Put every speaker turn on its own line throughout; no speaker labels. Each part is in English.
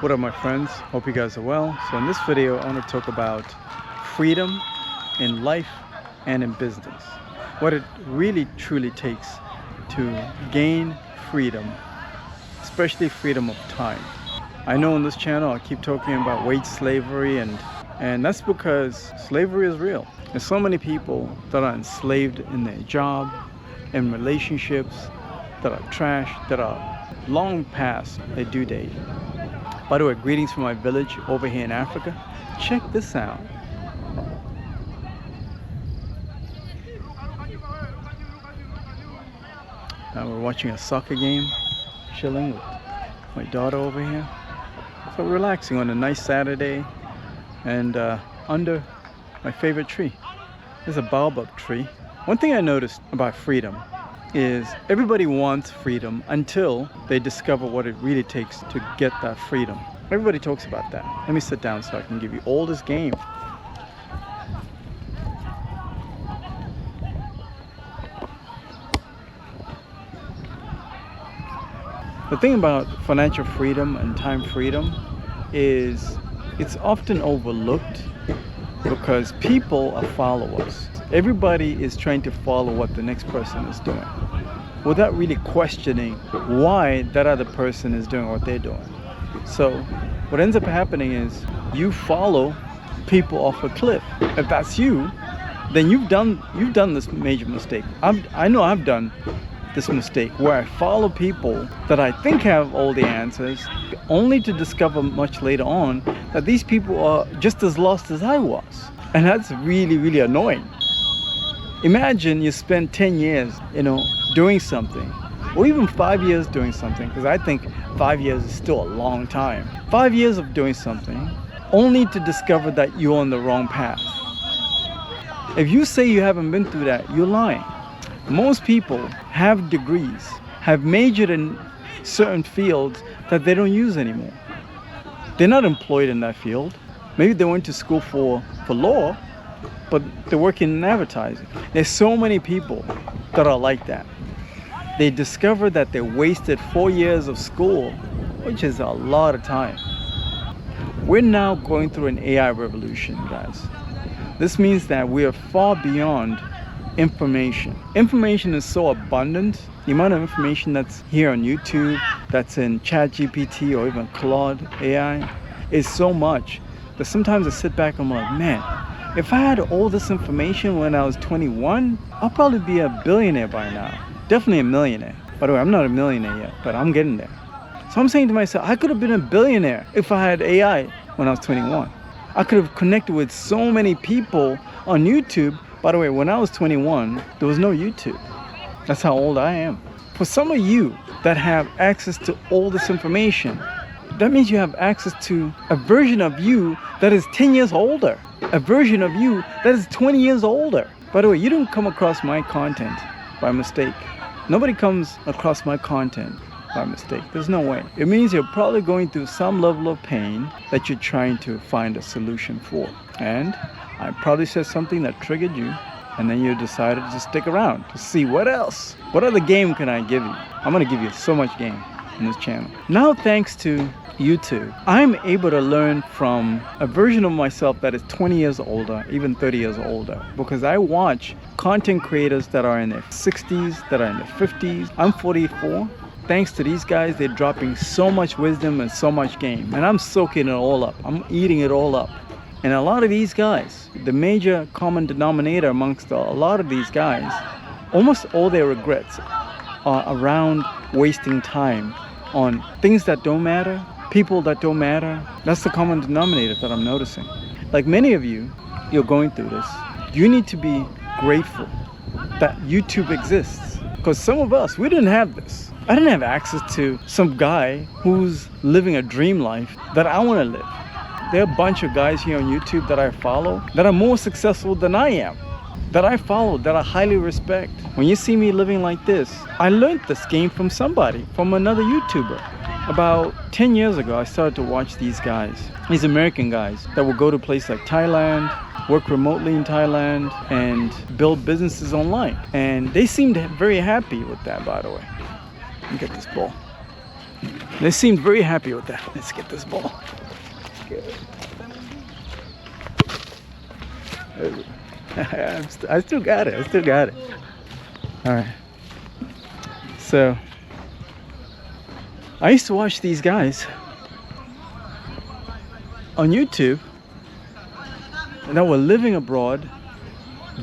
What up, my friends? Hope you guys are well. So in this video, I want to talk about freedom in life and in business. What it really truly takes to gain freedom, especially freedom of time. I know on this channel I keep talking about wage slavery and that's because slavery is real. There's so many people that are enslaved in their job, in relationships, that are trashed, that are long past their due date. By the way, greetings from my village over here in Africa. Check this out. Now we're watching a soccer game, chilling with my daughter over here. So relaxing on a nice Saturday and under my favorite tree. There's a baobab tree. One thing I noticed about freedom is everybody wants freedom until they discover what it really takes to get that freedom. Everybody talks about that. Let me sit down so I can give you all this game. The thing about financial freedom and time freedom is it's often overlooked because people are followers. Everybody is trying to follow what the next person is doing without really questioning why that other person is doing what they're doing. So what ends up happening is you follow people off a cliff. If that's you, then you've done this major mistake. I know I've done this mistake where I follow people that I think have all the answers, only to discover much later on that these people are just as lost as I was. And that's really, really annoying. Imagine you spend 10 years, doing something, or even 5 years doing something, because I think 5 years is still a long time. 5 years of doing something, only to discover that you're on the wrong path. If you say you haven't been through that, you're lying. Most people have degrees, have majored in certain fields that they don't use anymore. They're not employed in that field. Maybe they went to school for law, but they're working in advertising. There's so many people that are like that. They discover that they wasted 4 years of school, which is a lot of time. We're now going through an AI revolution, guys. This means that we are far beyond information. Information is so abundant. The amount of information that's here on YouTube, that's in ChatGPT or even Claude AI is so much that sometimes I sit back and I'm like, man, if I had all this information when I was 21, I'll probably be a billionaire by now. Definitely a millionaire. By the way, I'm not a millionaire yet, but I'm getting there. So I'm saying to myself, I could have been a billionaire if I had AI when I was 21. I could have connected with so many people on YouTube. By the way, when I was 21, there was no YouTube. That's how old I am. For some of you that have access to all this information, that means you have access to a version of you that is 10 years older. A version of you that is 20 years older. By the way, you don't come across my content by mistake. Nobody comes across my content by mistake. There's no way. It means you're probably going through some level of pain that you're trying to find a solution for. And I probably said something that triggered you, and then you decided to stick around to see what else. What other game can I give you? I'm going to give you so much game in this channel. Now, thanks to YouTube, I'm able to learn from a version of myself that is 20 years older, even 30 years older, because I watch content creators that are in their 60s, that are in their 50s. I'm 44. Thanks to these guys, they're dropping so much wisdom and so much game, and I'm soaking it all up. I'm eating it all up. And a lot of these guys, the major common denominator amongst a lot of these guys, almost all their regrets are around wasting time on things that don't matter, people that don't matter. That's the common denominator that I'm noticing. Like many of you, you're going through this. You need to be grateful that YouTube exists. Because some of us, we didn't have this. I didn't have access to some guy who's living a dream life that I want to live. There are a bunch of guys here on YouTube that I follow that are more successful than I am, that I follow, that I highly respect. When you see me living like this, I learned this game from somebody, from another YouTuber. About 10 years ago, I started to watch these guys, these American guys that will go to places like Thailand, work remotely in Thailand, and build businesses online. And they seemed very happy with that, by the way. Let me get this ball. They seemed very happy with that. Let's get this ball. I still got it. All right. So I used to watch these guys on YouTube that were living abroad,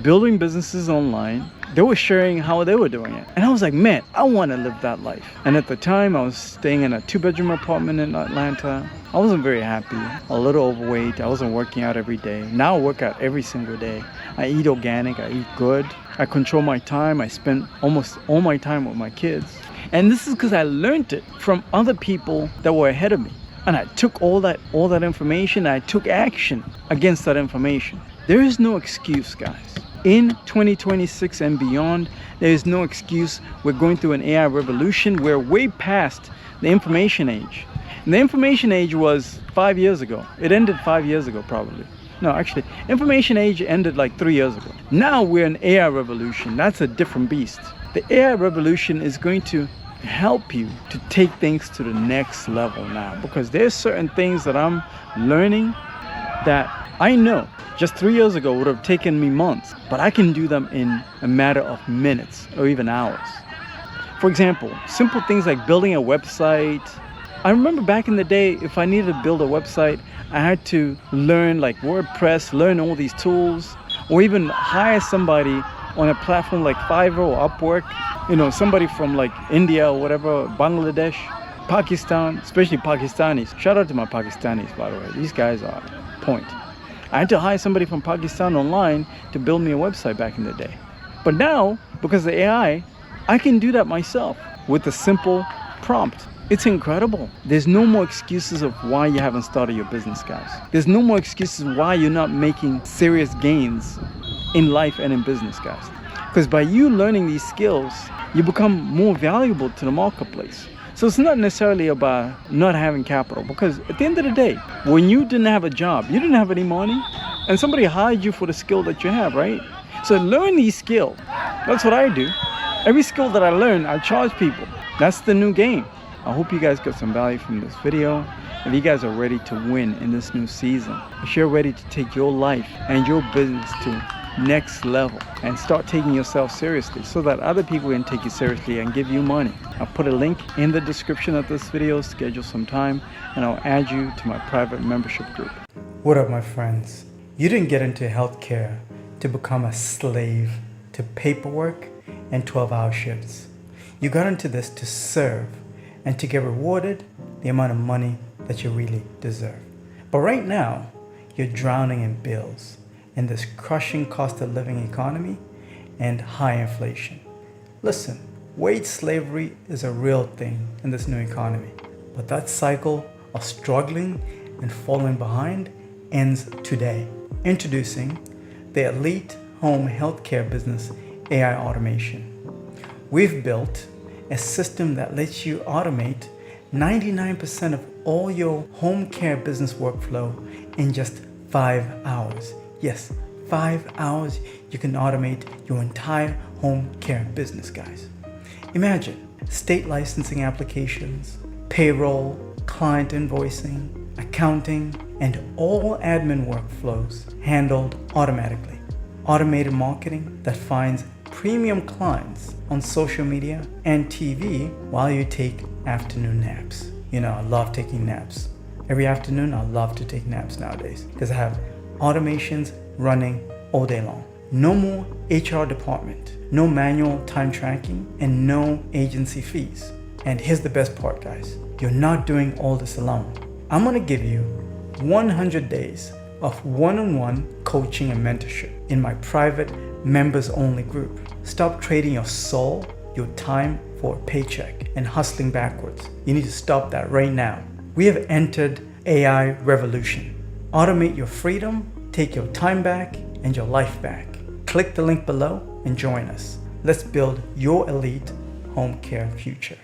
building businesses online. They were sharing how they were doing it. And I was like, man, I want to live that life. And at the time, I was staying in a 2-bedroom apartment in Atlanta. I wasn't very happy, a little overweight. I wasn't working out every day. Now I work out every single day. I eat organic, I eat good. I control my time. I spend almost all my time with my kids. And this is because I learned it from other people that were ahead of me. And I took all that information, and I took action against that information. There is no excuse, guys. In 2026 and beyond, there is no excuse. We're going through an AI revolution. We're way past the information age. And the information age was 5 years ago. It ended 5 years ago, probably. No, actually, information age ended like 3 years ago. Now we're in AI revolution. That's a different beast. The AI revolution is going to help you to take things to the next level now, because there's certain things that I'm learning that I know just 3 years ago would have taken me months, but I can do them in a matter of minutes or even hours. For example, simple things like building a website. I remember back in the day, if I needed to build a website, I had to learn like WordPress, learn all these tools, or even hire somebody on a platform like Fiverr or Upwork, somebody from like India or whatever, Bangladesh, Pakistan, especially Pakistanis. Shout out to my Pakistanis, by the way. These guys are point. I had to hire somebody from Pakistan online to build me a website back in the day. But now, because of the AI, I can do that myself with a simple prompt. It's incredible. There's no more excuses of why you haven't started your business, guys. There's no more excuses why you're not making serious gains in life and in business, guys. Because by you learning these skills, you become more valuable to the marketplace. So it's not necessarily about not having capital, because at the end of the day, when you didn't have a job, you didn't have any money, and somebody hired you for the skill that you have, right? So learn these skills. That's what I do. Every skill that I learn, I charge people. That's the new game. I hope you guys got some value from this video. If you guys are ready to win in this new season, if you're ready to take your life and your business to next level and start taking yourself seriously so that other people can take you seriously and give you money, I'll put a link in the description of this video. Schedule some time and I'll add you to my private membership group. What up, my friends? You didn't get into healthcare to become a slave to paperwork and 12-hour shifts. You got into this to serve and to get rewarded the amount of money that you really deserve. But right now, you're drowning in bills in this crushing cost of living economy and high inflation. Listen, wage slavery is a real thing in this new economy, but that cycle of struggling and falling behind ends today. Introducing the Elite Home Healthcare Business AI Automation. We've built a system that lets you automate 99% of all your home care business workflow in just 5 hours. Yes, 5 hours you can automate your entire home care business, guys. Imagine state licensing applications, payroll, client invoicing, accounting, and all admin workflows handled automatically. Automated marketing that finds premium clients on social media and TV while you take afternoon naps. I love taking naps. Every afternoon, I love to take naps nowadays because I have automations running all day long. No more HR department, no manual time tracking, and no agency fees. And here's the best part, guys. You're not doing all this alone. I'm gonna give you 100 days of one-on-one coaching and mentorship in my private members-only group. Stop trading your soul, your time for a paycheck and hustling backwards. You need to stop that right now. We have entered AI revolution. Automate your freedom, take your time back and your life back. Click the link below and join us. Let's build your elite home care future.